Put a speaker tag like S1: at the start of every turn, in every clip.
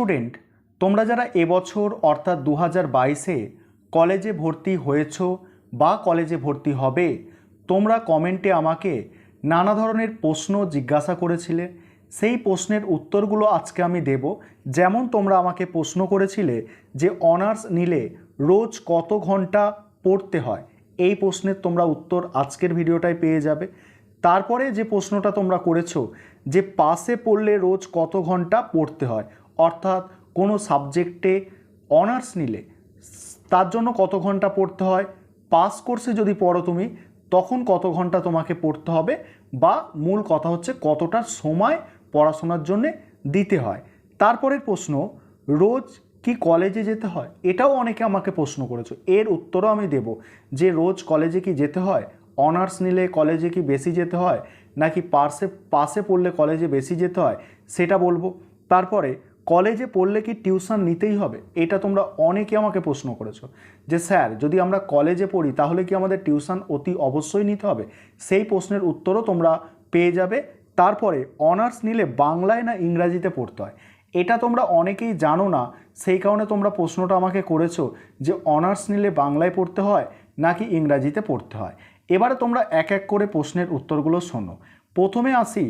S1: Student, তোমরা যারা এবছর অর্থাৎ 2022-এ কলেজে ভর্তি হয়েছো বা কলেজে ভর্তি হবে, তোমরা কমেন্টে আমাকে নানা ধরনের প্রশ্ন জিজ্ঞাসা করেছিলে। সেই প্রশ্নের উত্তরগুলো আজকে আমি দেব। যেমন তোমরা আমাকে প্রশ্ন করেছিলে যে অনার্স নিলে রোজ কত ঘন্টা পড়তে হয়, এই প্রশ্নের তোমরা উত্তর আজকের ভিডিওটায় পেয়ে যাবে। তারপরে যে প্রশ্নটা তোমরা করেছো যে পাসে পড়লে রোজ কত ঘন্টা পড়তে হয়, অর্থাৎ কোনো সাবজেক্টে অনার্স নিলে তার জন্য কত ঘন্টা পড়তে হয়, পাস কোর্সে যদি পড়ো তুমি তখন কত ঘন্টা তোমাকে পড়তে হবে, বা মূল কথা হচ্ছে কতটা সময় পড়াশোনার জন্য দিতে হয়। তারপরের প্রশ্ন, রোজ কি কলেজে যেতে হয়, এটাও অনেকে আমাকে প্রশ্ন করেছো। এর উত্তরও আমি দেব যে রোজ কলেজে কি যেতে হয়, অনার্স নিলে কলেজে কি বেশি যেতে হয় নাকি পাসে পড়লে কলেজে বেশি যেতে হয় সেটা বলবো। তারপরে কলেজে পড়লে কি টিউশন নিতেই হবে, এটা তোমরা অনেকে আমাকে প্রশ্ন করেছো যে স্যার যদি আমরা কলেজে পড়ি তাহলে কি আমাদের টিউশন অতি অবশ্যই নিতে হবে, সেই প্রশ্নের উত্তরও তোমরা পেয়ে যাবে। তারপরে অনার্স নিলে বাংলায় না ইংরাজিতে পড়তে হয়, এটা তোমরা অনেকেই জানো না, সেই কারণে তোমরা প্রশ্নটা আমাকে করেছো যে অনার্স নিলে বাংলায় পড়তে হয় নাকি ইংরাজিতে পড়তে হয়। এবারে তোমরা এক এক করে প্রশ্নের উত্তরগুলো শোনো। প্রথমে আসি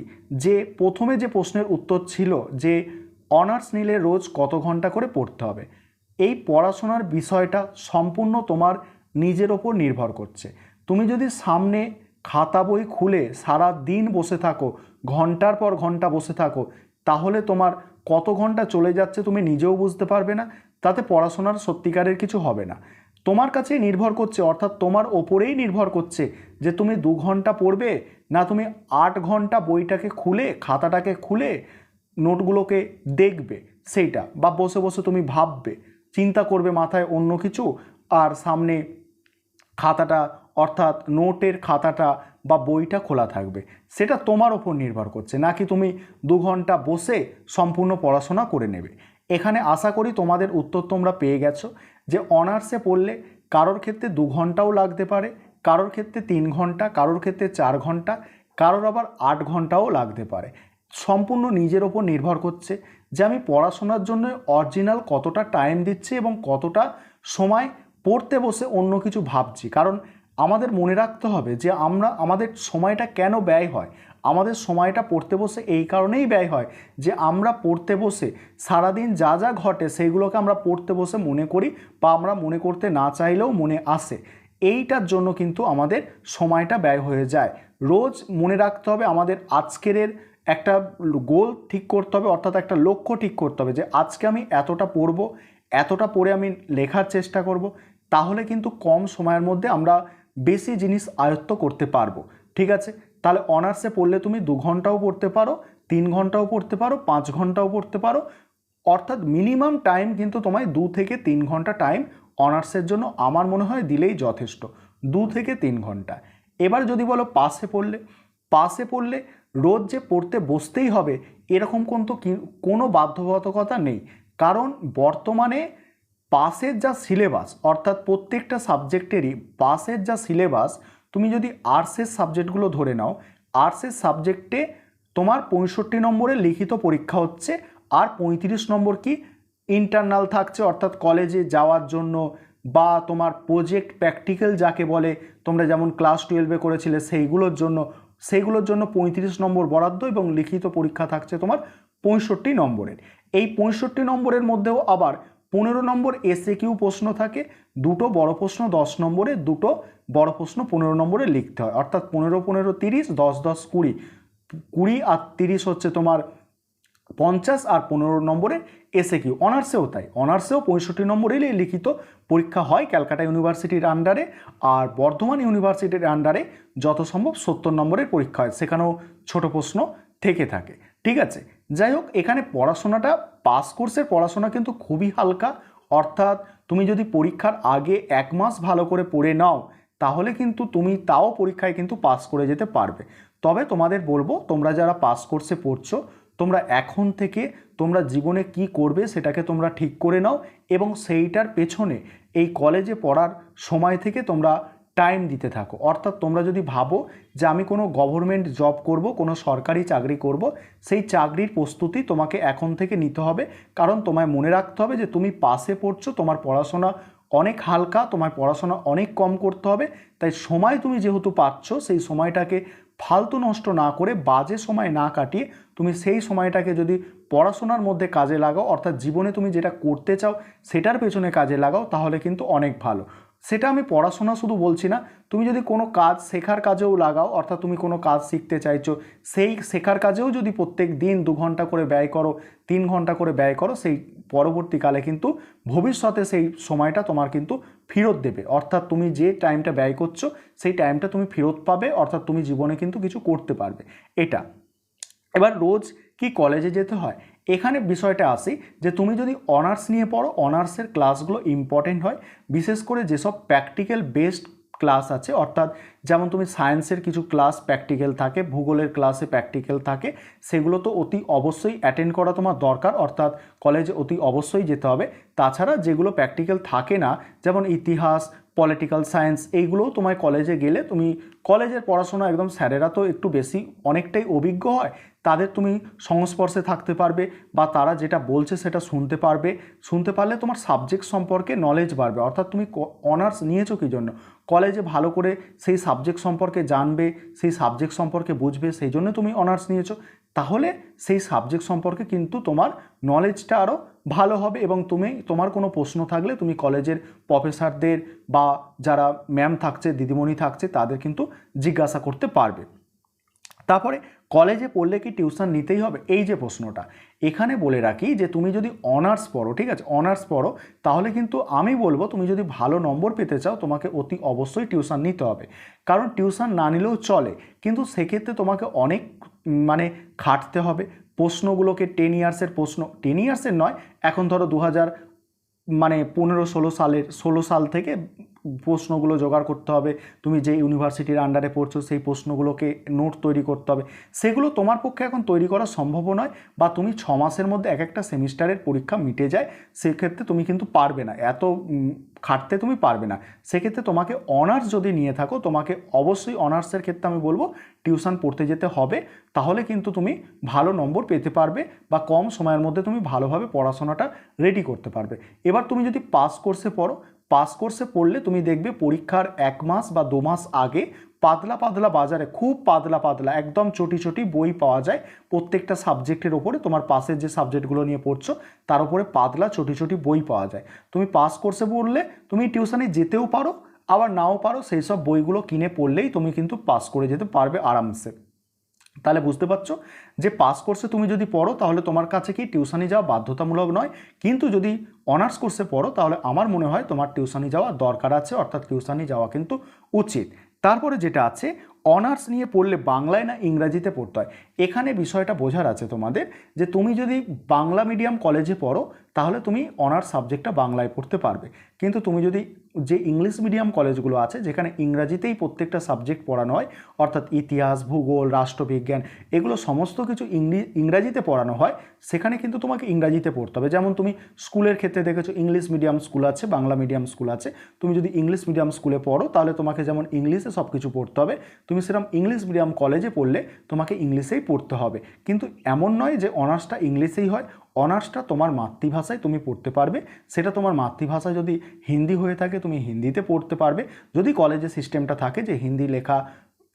S1: যে প্রথমে যে প্রশ্নের উত্তর ছিল যে অনার্স নিলে রোজ কত ঘন্টা করে পড়তে হবে। এই পড়াশোনার বিষয়টা সম্পূর্ণ তোমার নিজের ওপর নির্ভর করছে। তুমি যদি সামনে খাতা বই খুলে সারা দিন বসে থাকো, ঘন্টার পর ঘন্টা বসে থাকো, তাহলে তোমার কত ঘন্টা চলে যাচ্ছে তুমি নিজেও বুঝতে পারবে না, তাতে পড়াশোনার সত্যিকারের কিছু হবে না। তোমার কাছে নির্ভর করছে, অর্থাৎ তোমার ওপরেই নির্ভর করছে যে তুমি 2 ঘন্টা পড়বে না তুমি 8 ঘন্টা বইটাকে খুলে খাতাটাকে খুলে নোটগুলোকে দেখবে সেইটা, বা বসে বসে তুমি ভাববে, চিন্তা করবে মাথায় অন্য কিছু, আর সামনে খাতাটা অর্থাৎ নোটের খাতাটা বা বইটা খোলা থাকবে। সেটা তোমার ওপর নির্ভর করছে, নাকি তুমি 2 ঘন্টা বসে সম্পূর্ণ পড়াশোনা করে নেবে। এখানে আশা করি তোমাদের উত্তর তোমরা পেয়ে গেছো যে অনার্সে পড়লে কারোর ক্ষেত্রে 2 ঘন্টাও লাগতে পারে, কারোর ক্ষেত্রে 3 ঘন্টা, কারোর ক্ষেত্রে 4 ঘন্টা, কারোর আবার 8 ঘন্টাও লাগতে পারে। সম্পূর্ণ নিজের ওপর নির্ভর করছে যে আমি পড়াশোনার জন্য অরিজিনাল কতটা টাইম দিচ্ছি এবং কতটা সময় পড়তে বসে অন্য কিছু ভাবছি। কারণ আমাদের মনে রাখতে হবে যে আমাদের সময়টা কেন ব্যয় হয়। আমাদের সময়টা পড়তে বসে এই কারণেই ব্যয় হয় যে আমরা পড়তে বসে সারাদিন যা যা ঘটে সেইগুলোকে আমরা পড়তে বসে মনে করি, বা আমরা মনে করতে না চাইলেও মনে আসে। এইটার জন্য কিন্তু আমাদের সময়টা ব্যয় হয়ে যায়। রোজ মনে রাখতে হবে আমাদের আজকের একটা গোল ঠিক করতে হবে, অর্থাৎ একটা লক্ষ্য ঠিক করতে হবে যে আজকে আমি এতটা পড়বো, এতটা পড়ে আমি লেখার চেষ্টা করব, তাহলে কিন্তু কম সময়ের মধ্যে আমরা বেশি জিনিস আয়ত্ত করতে পারবো। ঠিক আছে, তাহলে অনার্সে পড়লে তুমি 2 ঘন্টাও পড়তে পারো, 3 ঘন্টাও পড়তে পারো, 5 ঘন্টাও পড়তে পারো, অর্থাৎ মিনিমাম টাইম কিন্তু তোমায় 2 থেকে 3 ঘন্টা টাইম অনার্সের জন্য আমার মনে হয় দিলেই যথেষ্ট, 2 থেকে 3 ঘন্টা। এবার যদি বলো পাসে পড়লে রোজ যে পড়তে বসতেই হবে এরকম কোনো বাধ্যবাধকতা নেই। কারণ বর্তমানে পাসের যা সিলেবাস, অর্থাৎ প্রত্যেকটা সাবজেক্টেরই পাসের যা সিলেবাস, তুমি যদি আর্টসের সাবজেক্টগুলো ধরে নাও, আর্টসের সাবজেক্টে তোমার 65 নম্বরের লিখিত পরীক্ষা হচ্ছে, আর 35 নম্বর কি ইন্টারনাল থাকছে, অর্থাৎ কলেজে যাওয়ার জন্য, বা তোমার প্রজেক্ট প্র্যাকটিক্যাল যাকে বলে তোমরা যেমন ক্লাস 12-এ করেছিলে সেইগুলোর জন্য 35 নম্বর বরাদ্দ, এবং লিখিত পরীক্ষা থাকছে তোমার 65 নম্বরের। এই 65 নম্বরের মধ্যেও আবার 15 নম্বর এসএকিউ প্রশ্ন থাকে, 2টো বড় প্রশ্ন 10 নম্বরে, 2টো বড় প্রশ্ন 15 নম্বরে লিখতে হয়, অর্থাৎ 15-15 30, 10-10 20, 20 আর 30 হচ্ছে তোমার 50, আর 15 নম্বরের এসএকিউ। অনার্সেও তাই, অনার্সেও 65 নম্বরেরই লিখিত পরীক্ষা হয় ক্যালকাটা ইউনিভার্সিটির আন্ডারে, আর বর্ধমান ইউনিভার্সিটির আন্ডারে যত সম্ভব 70 নম্বরের পরীক্ষা হয়, সেখানেও ছোট প্রশ্ন থেকে থাকে। ঠিক আছে, যাই হোক, এখানে পড়াশোনাটা পাস কোর্সের পড়াশোনা কিন্তু খুবই হালকা, অর্থাৎ তুমি যদি পরীক্ষার আগে 1 মাস ভালো করে পড়ে নাও তাহলে কিন্তু তুমি তাও পরীক্ষায় কিন্তু পাস করে যেতে পারবে। তবে তোমাদের বলবো, তোমরা যারা পাস কোর্সে পড়ছো তোমরা এখন থেকে তোমরা জীবনে কি করবে সেটাকে তোমরা ঠিক করে নাও, এবং সেইটার পেছনে এই কলেজে পড়ার সময় থেকে তোমরা টাইম দিতে থাকো। অর্থাৎ তোমরা যদি ভাবো যে আমি কোনো গভর্নমেন্ট জব করব, কোনো সরকারি চাকরি করব, সেই চাকরির প্রস্তুতি তোমাকে এখন থেকে নিতে হবে। কারণ তোমায় মনে রাখতে হবে যে তুমি পাশে পড়ছো, তোমার পড়াশোনা অনেক হালকা, তোমার পড়াশোনা অনেক কম করতে হবে। তাই সময় তুমি যেহেতু পাচ্ছ, সেই সময়টাকে ফালতু নষ্ট না করে, বাজে সময় না কাটিয়ে তুমি সেই সময়টাকে যদি পড়াশোনার মধ্যে কাজে লাগাও, অর্থাৎ জীবনে তুমি যেটা করতে চাও সেটার পেছনে কাজে লাগাও, তাহলে কিন্তু অনেক ভালো। সেটা আমি পড়াশোনা শুধু বলছি না, তুমি যদি কোনো কাজ শেখার কাজেও লাগাও, অর্থাৎ তুমি কোনো কাজ শিখতে চাইছো, সেই শেখার কাজেও যদি প্রত্যেক দিন 2 ঘন্টা করে ব্যয় করো, 3 ঘন্টা করে ব্যয় করো, সেই পরবর্তীকালে কিন্তু ভবিষ্যতে সেই সময়টা তোমার কিন্তু ফেরত দেবে। অর্থাৎ তুমি যে টাইমটা ব্যয় করছো সেই টাইমটা তুমি ফেরত পাবে, অর্থাৎ তুমি জীবনে কিন্তু কিছু করতে পারবে। এটা এবার রোজ কি কলেজে যেতে হয়, এখানে বিষয়টা আসি যে তুমি যদি অনার্স নিয়ে পড়ো, অনার্সের ক্লাসগুলো ইম্পর্টেন্ট হয়। বিশেষ করে যেসব প্র্যাকটিক্যাল বেসড ক্লাস আছে, অর্থাৎ যেমন তুমি সায়েন্সের কিছু ক্লাস প্র্যাকটিক্যাল থাকে, ভূগোলের ক্লাসে প্র্যাকটিক্যাল থাকে, সেগুলো তো অতি অবশ্যই অ্যাটেন্ড করা তোমার দরকার, অর্থাৎ কলেজে অতি অবশ্যই যেতে হবে। তাছাড়া যেগুলো প্র্যাকটিক্যাল থাকে না, যেমন ইতিহাস, পলিটিক্যাল সায়েন্স, এইগুলোও তোমায় কলেজে গেলে, তুমি কলেজের পড়াশোনা একদম স্যারেরা তো একটু বেশি অনেকটাই অভিজ্ঞ হয়, তাদের তুমি সংস্পর্শে থাকতে পারবে, বা তারা যেটা বলছে সেটা শুনতে পারবে। শুনতে পারলে তোমার সাবজেক্ট সম্পর্কে নলেজ বাড়বে। অর্থাৎ তুমি অনার্স নিয়েছো কী জন্য, কলেজে ভালো করে সেই সাবজেক্ট সম্পর্কে জানবে, সেই সাবজেক্ট সম্পর্কে বুঝবে, সেই জন্য তুমি অনার্স নিয়েছো। তাহলে সেই সাবজেক্ট সম্পর্কে কিন্তু তোমার নলেজটা আরও ভালো হবে, এবং তোমার কোনো প্রশ্ন থাকলে তুমি কলেজের প্রফেসরদের বা যারা ম্যাম থাকছে, দিদিমণি থাকছে, তাদের কিন্তু জিজ্ঞাসা করতে পারবে। তারপরে কলেজে পড়লে কি টিউশন নিতেই হবে, এই যে প্রশ্নটা, এখানে বলে রাখি যে তুমি যদি অনার্স পড়ো, ঠিক আছে, অনার্স পড়ো, তাহলে কিন্তু আমি বলবো তুমি যদি ভালো নম্বর পেতে চাও তোমাকে অতি অবশ্যই টিউশন নিতে হবে। কারণ টিউশন না নিলেও চলে, কিন্তু সেক্ষেত্রে তোমাকে অনেক খাটতে হবে। প্রশ্নগুলোকে 10 ইয়ার্সের প্রশ্ন, 10 ইয়ার্সের নয়, এখন ধরো 15-16 সাল থেকে প্রশ্নগুলো জোগাড় করতে হবে। তুমি যে ইউনিভার্সিটির আন্ডারে পড়ছো সেই প্রশ্নগুলোকে নোট তৈরি করতে হবে। সেগুলো তোমার পক্ষে এখন তৈরি করা সম্ভব নয়, বা তুমি 6 মাসের মধ্যে একটা সেমিস্টারের পরীক্ষা মিটে যায়, সেক্ষেত্রে তুমি কিন্তু পারবে না, এত খাটতে তুমি পারবে না। সেক্ষেত্রে তোমাকে অনার্স যদি নিয়ে থাকো, তোমাকে অবশ্যই অনার্সের ক্ষেত্রে আমি বলবো টিউশন পড়তে যেতে হবে। তাহলে কিন্তু তুমি ভালো নম্বর পেতে পারবে, বা কম সময়ের মধ্যে তুমি ভালোভাবে পড়াশোনাটা রেডি করতে পারবে। এবার তুমি যদি পাস কোর্সে পড়ো, পাস কোর্সে পড়লে তুমি দেখবে পরীক্ষার 1 মাস বা 2 মাস আগে পাতলা পাতলা বাজারে, খুব পাতলা পাতলা একদম চটি চটি বই পাওয়া যায় প্রত্যেকটা সাবজেক্টের ওপরে। তোমার পাশের যে সাবজেক্টগুলো নিয়ে পড়ছো তার উপরে পাতলা চটি চটি বই পাওয়া যায়। তুমি পাস কোর্সে পড়লে তুমি টিউশনে যেতেও পারো, আবার নাও পারো, সেই সব বইগুলো কিনে পড়লেই তুমি কিন্তু পাস করে যেতে পারবে আরামসে। তাহলে বুঝতে পারছো যে পাস কোর্সে তুমি যদি পড়ো তাহলে তোমার কাছে কি টিউশনি যাওয়া বাধ্যতামূলক নয়, কিন্তু যদি অনার্স কোর্সে পড়ো তাহলে আমার মনে হয় তোমার টিউশনি যাওয়া দরকার আছে, অর্থাৎ টিউশনি যাওয়া কিন্তু উচিত। তারপরে যেটা আছে, অনার্স নিয়ে পড়লে বাংলায় না ইংরাজিতে পড়তে হয়। এখানে বিষয়টা বোঝার আছে তোমাদের, যে তুমি যদি বাংলা মিডিয়াম কলেজে পড়ো তাহলে তুমি অনার্স সাবজেক্টটা বাংলায় পড়তে পারবে, কিন্তু তুমি যদি যে ইংলিশ মিডিয়াম কলেজগুলো আছে যেখানে ইংরাজিতেই প্রত্যেকটা সাবজেক্ট পড়ানো হয়, অর্থাৎ ইতিহাস, ভূগোল, রাষ্ট্রবিজ্ঞান, এগুলো সমস্ত কিছু ইংরাজিতে পড়ানো হয়, সেখানে কিন্তু তোমাকে ইংরাজিতে পড়তে হবে। যেমন তুমি স্কুলের ক্ষেত্রে দেখেছো ইংলিশ মিডিয়াম স্কুল আছে, বাংলা মিডিয়াম স্কুল আছে। তুমি যদি ইংলিশ মিডিয়াম স্কুলে পড়ো তাহলে তোমাকে যেমন ইংলিশে সব কিছু পড়তে হবে, তুমি সেরকম ইংলিশ মিডিয়াম কলেজে পড়লে তোমাকে ইংলিশেই পড়তে হবে। কিন্তু এমন নয় যে অনার্সটা ইংলিশেই হয়, অনার্সটা তোমার মাতৃভাষায় তুমি পড়তে পারবে। সেটা তোমার মাতৃভাষা যদি হিন্দি হয়ে থাকে তুমি হিন্দিতে পড়তে পারবে, যদি কলেজে সিস্টেমটা থাকে যে হিন্দি লেখা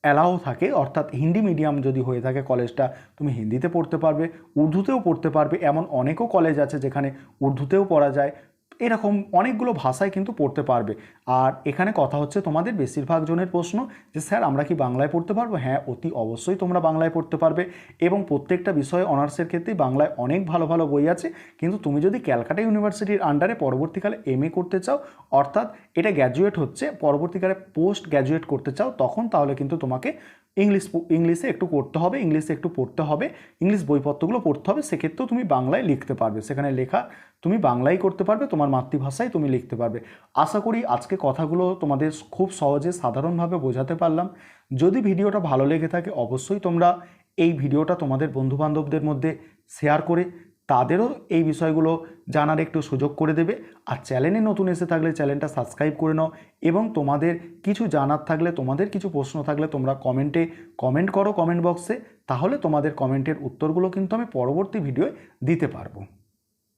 S1: অ্যালাও থাকে, অর্থাৎ হিন্দি মিডিয়াম যদি হয়ে থাকে কলেজটা, তুমি হিন্দিতে পড়তে পারবে, উর্দুতেও পড়তে পারবে। এমন অনেকও কলেজ আছে যেখানে উর্দুতেও পড়া যায়, এরকম অনেকগুলো ভাষায় কিন্তু পড়তে পারবে। আর এখানে কথা হচ্ছে তোমাদের বেশিরভাগ জনের প্রশ্ন যে স্যার আমরা কি বাংলায় পড়তে পারবো? হ্যাঁ, অতি অবশ্যই তোমরা বাংলায় পড়তে পারবে, এবং প্রত্যেকটা বিষয়ে অনার্সের ক্ষেত্রেই বাংলায় অনেক ভালো ভালো বই আছে। কিন্তু তুমি যদি ক্যালকাটা ইউনিভার্সিটির আন্ডারে পরবর্তীকালে এমএ করতে চাও, অর্থাৎ এটা গ্র্যাজুয়েট হচ্ছে, পরবর্তীকালে পোস্ট গ্র্যাজুয়েট করতে চাও, তখন তাহলে কিন্তু তোমাকে ইংলিশে একটু করতে হবে, ইংলিশে একটু পড়তে হবে, ইংলিশ বইপত্রগুলো পড়তে হবে। সেক্ষেত্রেও তুমি বাংলায় লিখতে পারবে, সেখানে লেখা তুমি বাংলায় করতে পারবে, তোমার মাতৃভাষায় তুমি লিখতে পারবে। আশা করি আজকে কথাগুলো তোমাদের খুব সহজে সাধারণভাবে বোঝাতে পারলাম। যদি ভিডিওটা ভালো লেগে থাকে অবশ্যই তোমরা এই ভিডিওটা তোমাদের বন্ধুবান্ধবদের মধ্যে শেয়ার করে তাদেরও এই বিষয়গুলো জানার একটু সুযোগ করে দেবে। আর চ্যানেলে নতুন এসে থাকলে চ্যানেলটা সাবস্ক্রাইব করে নাও এবং তোমাদের কিছু জানার থাকলে, তোমাদের কিছু প্রশ্ন থাকলে তোমরা কমেন্ট করো কমেন্ট বক্সে, তাহলে তোমাদের কমেন্টের উত্তরগুলো কিন্তু আমি পরবর্তী ভিডিওয় দিতে পারবো।